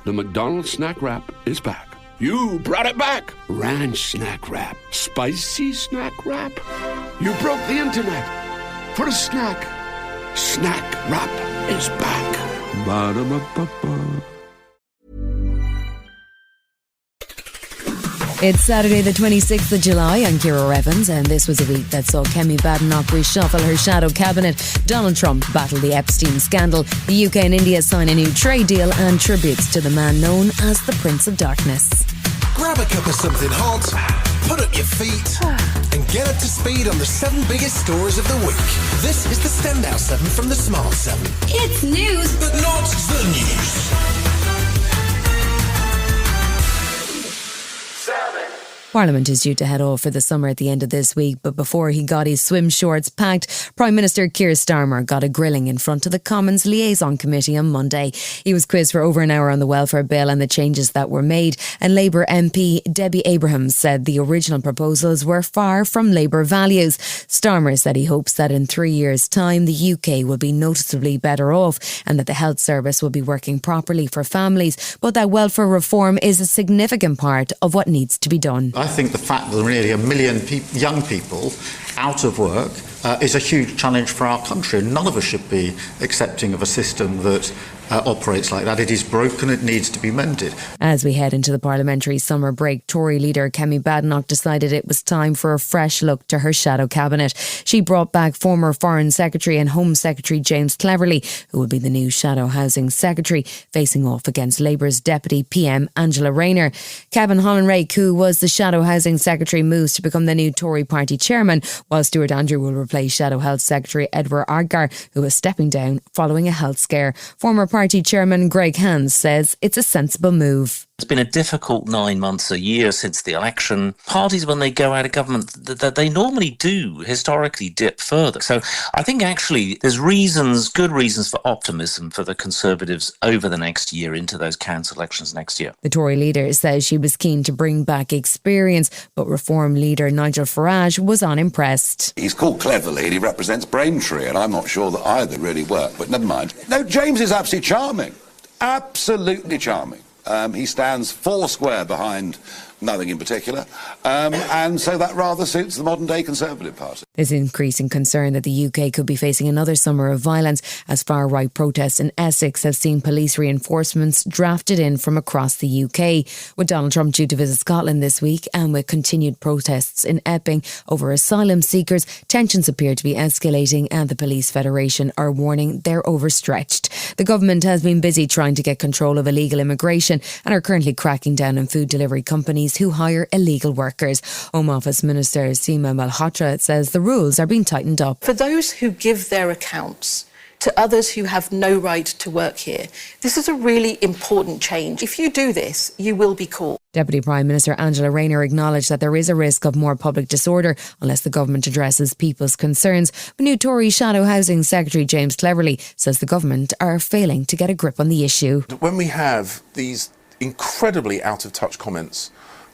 The McDonald's snack wrap is back. You brought it back. Ranch snack wrap. Spicy snack wrap. You broke the internet for a snack. Snack wrap is back. Ba-da-ba-ba-ba. It's Saturday the 26th of July. I'm Ciara Evans, and this was a week that saw Kemi Badenoch reshuffle her shadow cabinet, Donald Trump battle the Epstein scandal, the UK and India sign a new trade deal, and tributes to the man known as the Prince of Darkness. Grab a cup of something hot, put up your feet, and get up to speed on the 7 biggest stories of the week. This is the Standout 7 from the Smart 7. It's news, but not the news. Parliament is due to head off for the summer at the end of this week, but before he got his swim shorts packed, Prime Minister Keir Starmer got a grilling in front of the Commons Liaison Committee on Monday. He was quizzed for over an hour on the welfare bill and the changes that were made, and Labour MP Debbie Abrahams said the original proposals were far from Labour values. Starmer said he hopes that in 3 years' time the UK will be noticeably better off and that the health service will be working properly for families, but that welfare reform is a significant part of what needs to be done. I think the fact that there are nearly 1 million young people out of work is a huge challenge for our country. None of us should be accepting of a system that operates like that. It is broken, it needs to be mended. As we head into the parliamentary summer break, Tory leader Kemi Badenoch decided it was time for a fresh look to her shadow cabinet. She brought back former Foreign Secretary and Home Secretary James Cleverly, who will be the new Shadow Housing Secretary, facing off against Labour's Deputy PM Angela Rayner. Kevin Holland-Rake, who was the Shadow Housing Secretary, moves to become the new Tory party chairman, while Stuart Andrew will replace Shadow Health Secretary Edward Ardgar, who is stepping down following a health scare. Former party chairman Greg Hands says it's a sensible move. It's been a difficult 9 months, a year since the election. Parties, when they go out of government, that they normally do historically dip further. So I think actually there's good reasons for optimism for the Conservatives over the next year into those council elections next year. The Tory leader says she was keen to bring back experience, but Reform leader Nigel Farage was unimpressed. He's called Cleverly and he represents Braintree, and I'm not sure that either really work, but never mind. No, James is absolutely charming. Absolutely charming. He stands foursquare behind nothing in particular, and so that rather suits the modern-day Conservative Party. There's increasing concern that the UK could be facing another summer of violence as far-right protests in Essex have seen police reinforcements drafted in from across the UK. With Donald Trump due to visit Scotland this week and with continued protests in Epping over asylum seekers, tensions appear to be escalating, and the Police Federation are warning they're overstretched. The government has been busy trying to get control of illegal immigration and are currently cracking down on food delivery companies who hire illegal workers. Home Office Minister Seema Malhotra says the rules are being tightened up. For those who give their accounts to others who have no right to work here, this is a really important change. If you do this, you will be caught. Deputy Prime Minister Angela Rayner acknowledged that there is a risk of more public disorder unless the government addresses people's concerns. But new Tory Shadow Housing Secretary James Cleverly says the government are failing to get a grip on the issue. When we have these incredibly out-of-touch comments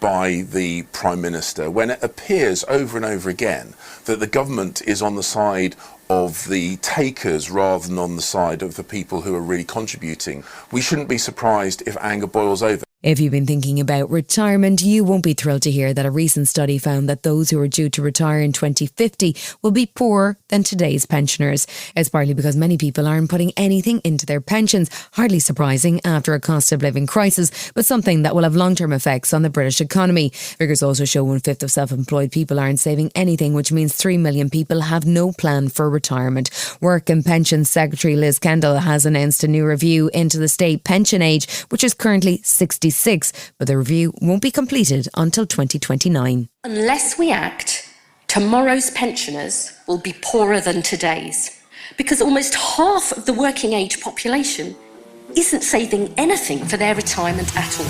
by the Prime Minister, when it appears over and over again that the government is on the side of the takers rather than on the side of the people who are really contributing, we shouldn't be surprised if anger boils over. If you've been thinking about retirement, you won't be thrilled to hear that a recent study found that those who are due to retire in 2050 will be poorer than today's pensioners. It's partly because many people aren't putting anything into their pensions, hardly surprising after a cost of living crisis, but something that will have long-term effects on the British economy. Figures also show 1/5 of self-employed people aren't saving anything, which means 3 million people have no plan for retirement. Work and Pensions Secretary Liz Kendall has announced a new review into the state pension age, which is currently 66, but the review won't be completed until 2029. Unless we act, tomorrow's pensioners will be poorer than today's, because almost half of the working age population isn't saving anything for their retirement at all.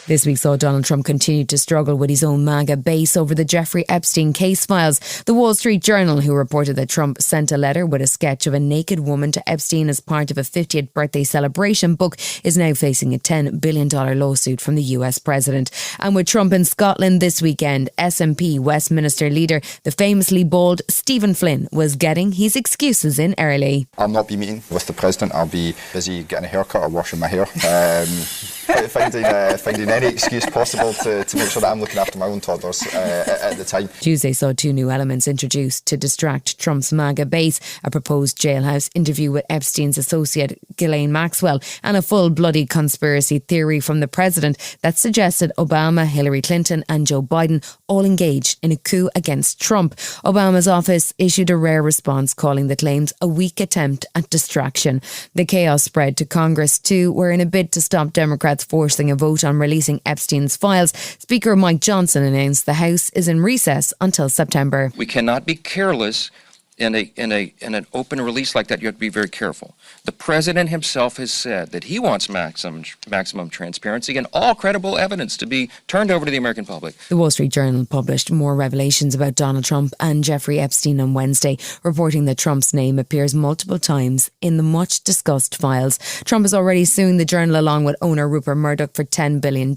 This week saw Donald Trump continue to struggle with his own MAGA base over the Jeffrey Epstein case files. The Wall Street Journal, who reported that Trump sent a letter with a sketch of a naked woman to Epstein as part of a 50th birthday celebration book, is now facing a $10 billion lawsuit from the US president. And with Trump in Scotland this weekend, SNP Westminster leader, the famously bald Stephen Flynn, was getting his excuses in early. I'll not be meeting with the president. I'll be busy getting a haircut or washing my hair. Finding any excuse possible to make sure that I'm looking after my own toddlers at the time. Tuesday saw two new elements introduced to distract Trump's MAGA base: a proposed jailhouse interview with Epstein's associate Ghislaine Maxwell, and a full bloody conspiracy theory from the president that suggested Obama, Hillary Clinton and Joe Biden all engaged in a coup against Trump. Obama's office issued a rare response, calling the claims a weak attempt at distraction. The chaos spread to Congress too, where in a bid to stop Democrats forcing a vote on releasing Epstein's files, Speaker Mike Johnson announced the House is in recess until September. We cannot be careless in an open release like that. You have to be very careful. The president himself has said that he wants maximum transparency and all credible evidence to be turned over to the American public. The Wall Street Journal published more revelations about Donald Trump and Jeffrey Epstein on Wednesday, reporting that Trump's name appears multiple times in the much discussed files. Trump has already sued the Journal along with owner Rupert Murdoch for $10 billion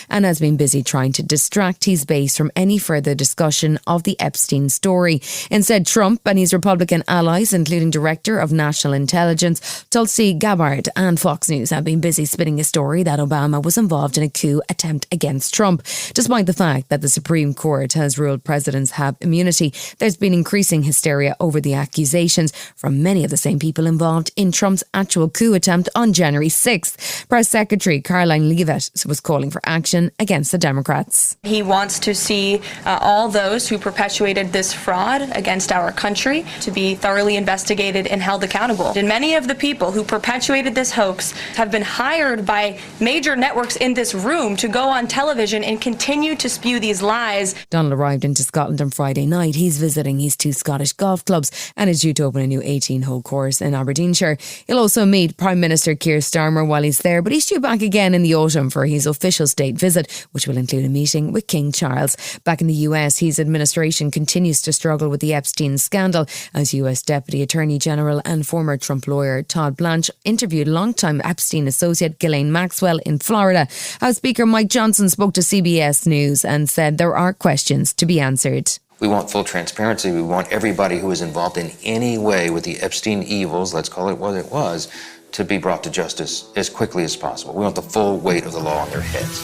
and has been busy trying to distract his base from any further discussion of the Epstein story. Instead, Trump and his Republican allies, including Director of National Intelligence Tulsi Gabbard and Fox News, have been busy spinning a story that Obama was involved in a coup attempt against Trump. Despite the fact that the Supreme Court has ruled presidents have immunity, there's been increasing hysteria over the accusations from many of the same people involved in Trump's actual coup attempt on January 6th. Press Secretary Caroline Leavitt was calling for action against the Democrats. He wants to see all those who perpetuated this fraud against our country to be thoroughly investigated and held accountable. And many of the people who perpetuated this hoax have been hired by major networks in this room to go on television and continue to spew these lies. Donald arrived into Scotland on Friday night. He's visiting his two Scottish golf clubs and is due to open a new 18-hole course in Aberdeenshire. He'll also meet Prime Minister Keir Starmer while he's there, but he's due back again in the autumn for his official state visit, which will include a meeting with King Charles. Back in the US, his administration continues to struggle with the Epstein scandal as US Deputy Attorney General and former Trump lawyer Todd Blanche interviewed longtime Epstein associate Ghislaine Maxwell in Florida. House Speaker Mike Johnson spoke to CBS News and said there are questions to be answered. We want full transparency. We want everybody who was involved in any way with the Epstein evils, let's call it what it was, to be brought to justice as quickly as possible. We want the full weight of the law on their heads.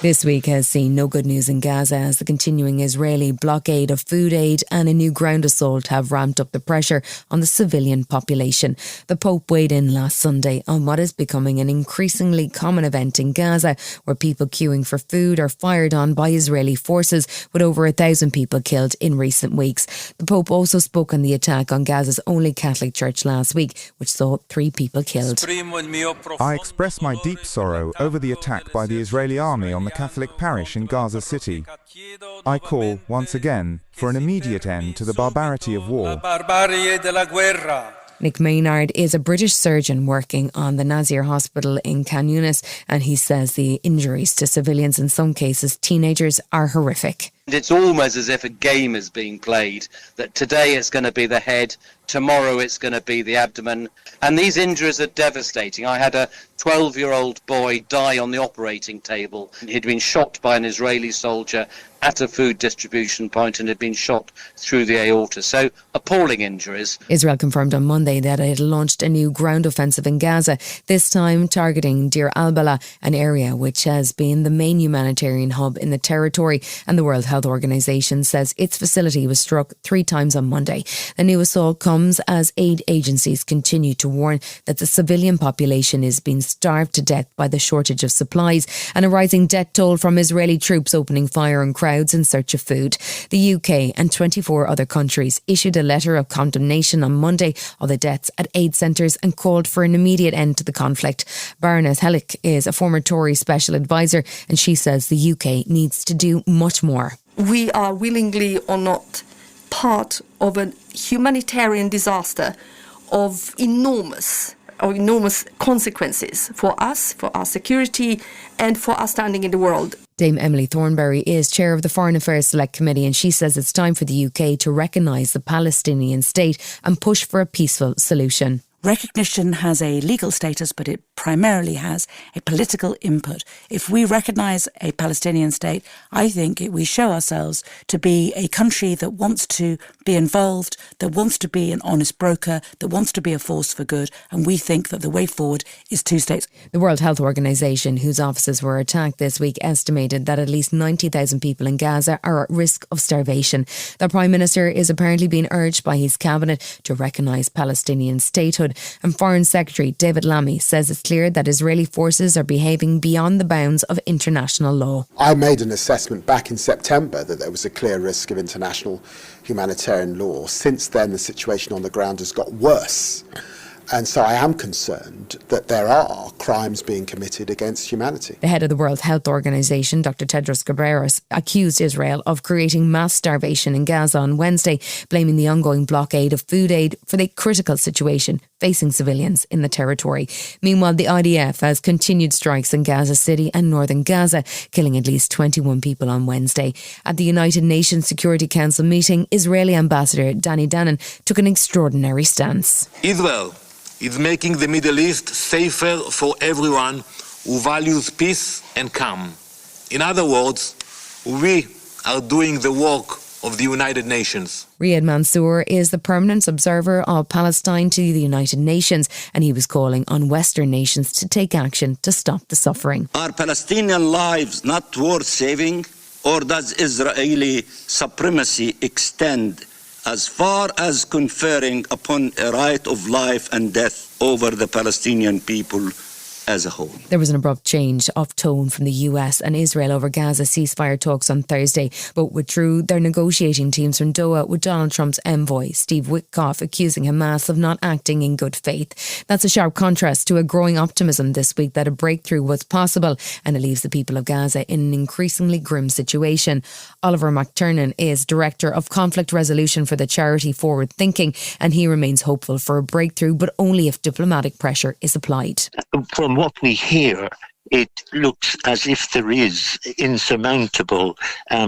This week has seen no good news in Gaza as the continuing Israeli blockade of food aid and a new ground assault have ramped up the pressure on the civilian population. The Pope weighed in last Sunday on what is becoming an increasingly common event in Gaza, where people queuing for food are fired on by Israeli forces, with over 1,000 people killed in recent weeks. The Pope also spoke on the attack on Gaza's only Catholic church last week, which saw 3 people killed. I express my deep sorrow over the attack by the Israeli army on the Catholic parish in Gaza City. I call, once again, for an immediate end to the barbarity of war. Nick Maynard is a British surgeon working on the Nasir Hospital in Khan Yunis, and he says the injuries to civilians, in some cases teenagers, are horrific. It's almost as if a game is being played, that today it's going to be the head, tomorrow it's going to be the abdomen, and these injuries are devastating. I had a 12-year-old boy die on the operating table. He'd been shot by an Israeli soldier at a food distribution point and had been shot through the aorta. So appalling injuries. Israel confirmed on Monday that it had launched a new ground offensive in Gaza, this time targeting Deir al-Balah, an area which has been the main humanitarian hub in the territory, and the World Health Organization says its facility was struck 3 times on Monday. The new assault comes as aid agencies continue to warn that the civilian population is being starved to death by the shortage of supplies and a rising death toll from Israeli troops opening fire on crowds in search of food. The UK and 24 other countries issued a letter of condemnation on Monday of the deaths at aid centres and called for an immediate end to the conflict. Baroness Hellick is a former Tory special advisor, and she says the UK needs to do much more. We are willingly or not part of a humanitarian disaster of enormous enormous consequences for us, for our security, and for our standing in the world. Dame Emily Thornberry is chair of the Foreign Affairs Select Committee, and she says it's time for the UK to recognise the Palestinian state and push for a peaceful solution. Recognition has a legal status, but it primarily has a political input. If we recognise a Palestinian state, I think we show ourselves to be a country that wants to be involved, that wants to be an honest broker, that wants to be a force for good, and we think that the way forward is two states. The World Health Organization, whose offices were attacked this week, estimated that at least 90,000 people in Gaza are at risk of starvation. The Prime Minister is apparently being urged by his cabinet to recognise Palestinian statehood. And Foreign Secretary David Lammy says it's clear that Israeli forces are behaving beyond the bounds of international law. I made an assessment back in September that there was a clear risk of international humanitarian law. Since then, the situation on the ground has got worse. And so I am concerned that there are crimes being committed against humanity. The head of the World Health Organization, Dr. Tedros Ghebreyesus, accused Israel of creating mass starvation in Gaza on Wednesday, blaming the ongoing blockade of food aid for the critical situation facing civilians in the territory. Meanwhile, the IDF has continued strikes in Gaza City and northern Gaza, killing at least 21 people on Wednesday. At the United Nations Security Council meeting, Israeli Ambassador Danny Danon took an extraordinary stance. Israel is making the Middle East safer for everyone who values peace and calm. In other words, we are doing the work of the United Nations. Riyad Mansour is the permanent observer of Palestine to the United Nations, and he was calling on Western nations to take action to stop the suffering. Are Palestinian lives not worth saving, or does Israeli supremacy extend as far as conferring upon a right of life and death over the Palestinian people as a whole? There was an abrupt change of tone from the US and Israel over Gaza ceasefire talks on Thursday. Both withdrew their negotiating teams from Doha, with Donald Trump's envoy, Steve Witkoff, accusing Hamas of not acting in good faith. That's a sharp contrast to a growing optimism this week that a breakthrough was possible, and it leaves the people of Gaza in an increasingly grim situation. Oliver McTernan is Director of Conflict Resolution for the charity Forward Thinking, and he remains hopeful for a breakthrough, but only if diplomatic pressure is applied. From what we hear, it looks as if there is insurmountable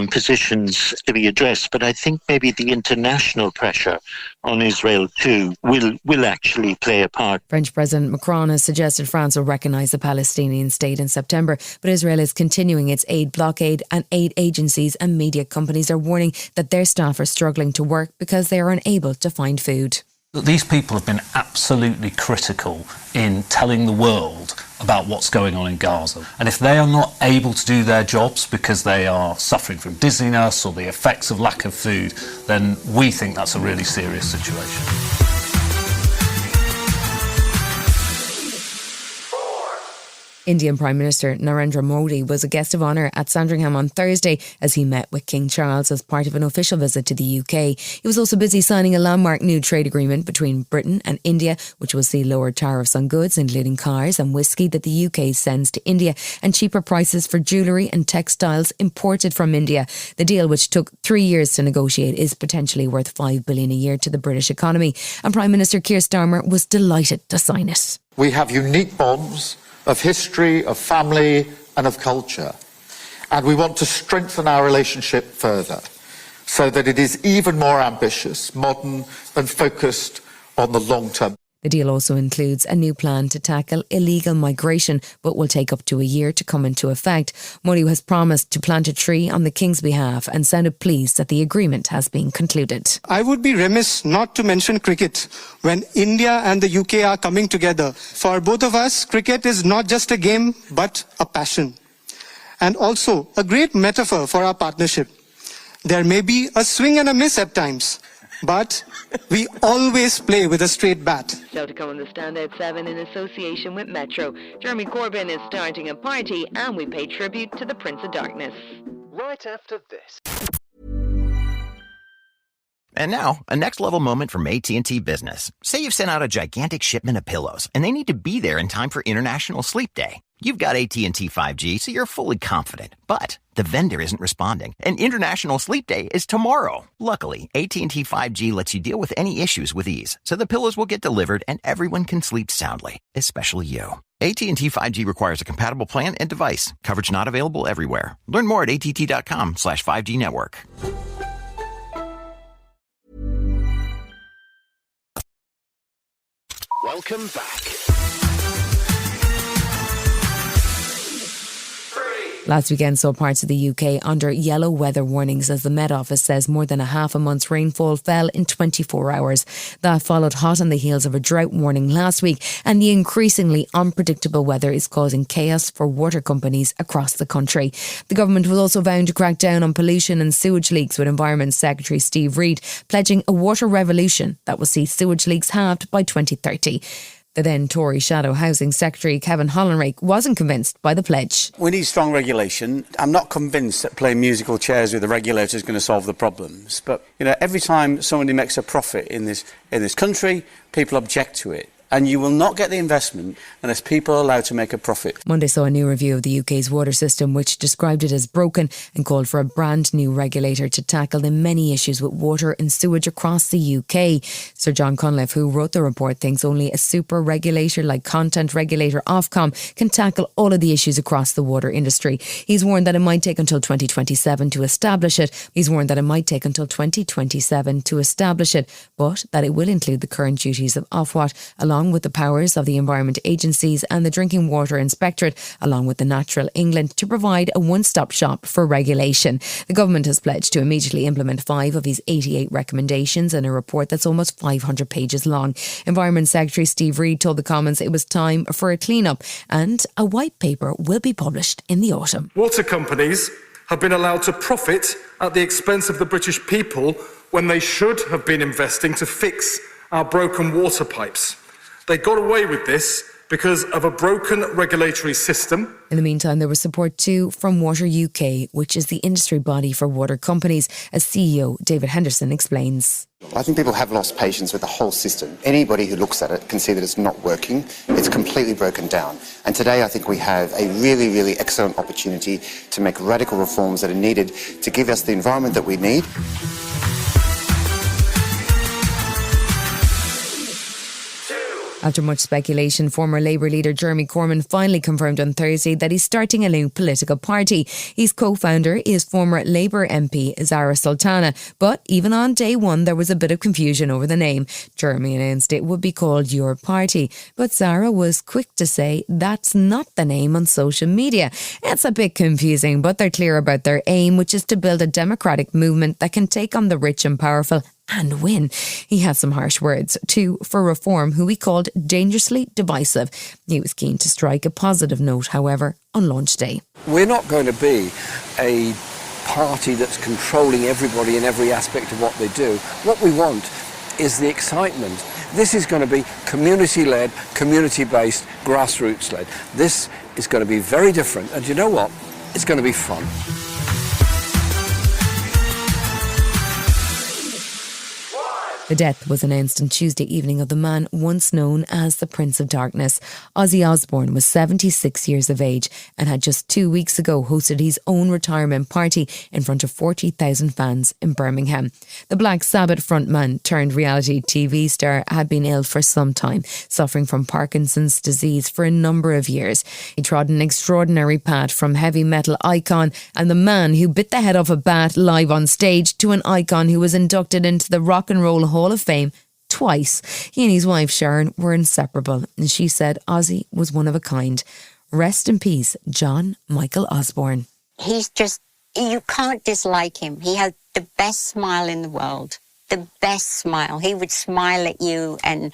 positions to be addressed. But I think maybe the international pressure on Israel too will actually play a part. French President Macron has suggested France will recognise the Palestinian state in September, but Israel is continuing its aid blockade, and aid agencies and media companies are warning that their staff are struggling to work because they are unable to find food. These people have been absolutely critical in telling the world about what's going on in Gaza. And if they are not able to do their jobs because they are suffering from dizziness or the effects of lack of food, then we think that's a really serious situation. Indian Prime Minister Narendra Modi was a guest of honour at Sandringham on Thursday as he met with King Charles as part of an official visit to the UK. He was also busy signing a landmark new trade agreement between Britain and India, which will see lower tariffs on goods, including cars and whisky, that the UK sends to India, and cheaper prices for jewellery and textiles imported from India. The deal, which took 3 years to negotiate, is potentially worth $5 billion a year to the British economy, and Prime Minister Keir Starmer was delighted to sign it. We have unique bonds of history, of family and of culture. And we want to strengthen our relationship further so that it is even more ambitious, modern and focused on the long term. The deal also includes a new plan to tackle illegal migration, but will take up to a year to come into effect. Modi has promised to plant a tree on the King's behalf and sounded pleased that the agreement has been concluded. I would be remiss not to mention cricket when India and the UK are coming together. For both of us, cricket is not just a game, but a passion. And also a great metaphor for our partnership. There may be a swing and a miss at times, but we always play with a straight bat. So to come on the Standout 7 in association with Metro, Jeremy Corbyn is starting a party, and we pay tribute to the Prince of Darkness. Right after this. And now, a next-level moment from AT&T Business. Say you've sent out a gigantic shipment of pillows, and they need to be there in time for International Sleep Day. You've got AT&T 5G, so you're fully confident. But the vendor isn't responding, and International Sleep Day is tomorrow. Luckily, AT&T 5G lets you deal with any issues with ease, so the pillows will get delivered and everyone can sleep soundly, especially you. AT&T 5G requires a compatible plan and device. Coverage not available everywhere. Learn more at att.com/5G network. Welcome back. Last weekend saw parts of the UK under yellow weather warnings as the Met Office says more than a half a month's rainfall fell in 24 hours. That followed hot on the heels of a drought warning last week, and the increasingly unpredictable weather is causing chaos for water companies across the country. The government was also vowing to crack down on pollution and sewage leaks, with Environment Secretary Steve Reid pledging a water revolution that will see sewage leaks halved by 2030. The then Tory Shadow Housing Secretary Kevin Hollinrake wasn't convinced by the pledge. We need strong regulation. I'm not convinced that playing musical chairs with the regulator is going to solve the problems. But every time somebody makes a profit in this country, people object to it. And you will not get the investment unless people are allowed to make a profit. Monday saw a new review of the UK's water system, which described it as broken and called for a brand new regulator to tackle the many issues with water and sewage across the UK. Sir John Cunliffe, who wrote the report, thinks only a super regulator like content regulator Ofcom can tackle all of the issues across the water industry. He's warned that it might take until 2027 to establish it. But that it will include the current duties of Ofwat, along with the powers of the environment agencies and the Drinking Water Inspectorate, along with the Natural England, to provide a one-stop shop for regulation. The government has pledged to immediately implement 5 of his 88 recommendations in a report that's almost 500 pages long. Environment Secretary Steve Reid told the Commons it was time for a clean-up, and a white paper will be published in the autumn. Water companies have been allowed to profit at the expense of the British people when they should have been investing to fix our broken water pipes. They got away with this because of a broken regulatory system. In the meantime, there was support too from Water UK, which is the industry body for water companies, as CEO David Henderson explains. I think people have lost patience with the whole system. Anybody who looks at it can see that it's not working. It's completely broken down. And today I think we have a really, really excellent opportunity to make radical reforms that are needed to give us the environment that we need. After much speculation, former Labour leader Jeremy Corbyn finally confirmed on Thursday that he's starting a new political party. His co-founder is former Labour MP Zara Sultana, but even on day one there was a bit of confusion over the name. Jeremy announced it would be called Your Party, but Zara was quick to say that's not the name on social media. It's a bit confusing, but they're clear about their aim, which is to build a democratic movement that can take on the rich and powerful and win. He had some harsh words too for Reform, who he called dangerously divisive. He was keen to strike a positive note, however, on launch day. We're not going to be a party that's controlling everybody in every aspect of what they do. What we want is the excitement. This is going to be community-led, community-based, grassroots-led. This is going to be very different, and you know what? It's going to be fun. The death was announced on Tuesday evening of the man once known as the Prince of Darkness. Ozzy Osbourne was 76 years of age and had just 2 weeks ago hosted his own retirement party in front of 40,000 fans in Birmingham. The Black Sabbath frontman turned reality TV star had been ill for some time, suffering from Parkinson's disease for a number of years. He trod an extraordinary path from heavy metal icon and the man who bit the head off a bat live on stage to an icon who was inducted into the Rock and Roll Hall of Fame twice. He and his wife Sharon were inseparable, and she said Ozzy was one of a kind. Rest in peace, John Michael Osborne. He's just, you can't dislike him. He had the best smile in the world. The best smile. He would smile at you and,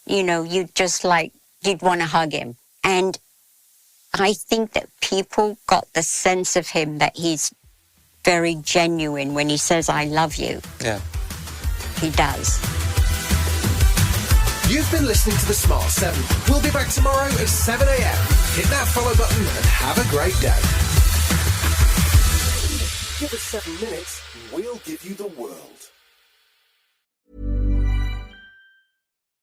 you'd just you'd want to hug him. And I think that people got the sense of him that he's very genuine when he says, I love you. Yeah. He does. You've been listening to The Smart 7. We'll be back tomorrow at 7 a.m. Hit that follow button and have a great day. Give us 7 minutes, we'll give you the world.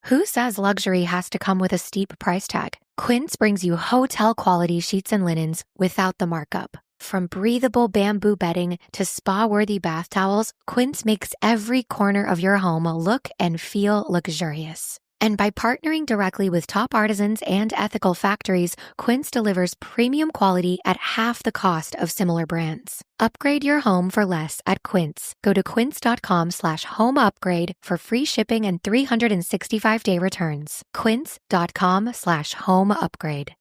Who says luxury has to come with a steep price tag? Quince brings you hotel-quality sheets and linens without the markup. From breathable bamboo bedding to spa-worthy bath towels, Quince makes every corner of your home look and feel luxurious. And by partnering directly with top artisans and ethical factories, Quince delivers premium quality at half the cost of similar brands. Upgrade your home for less at Quince. Go to quince.com/home upgrade for free shipping and 365-day returns. Quince.com/home upgrade.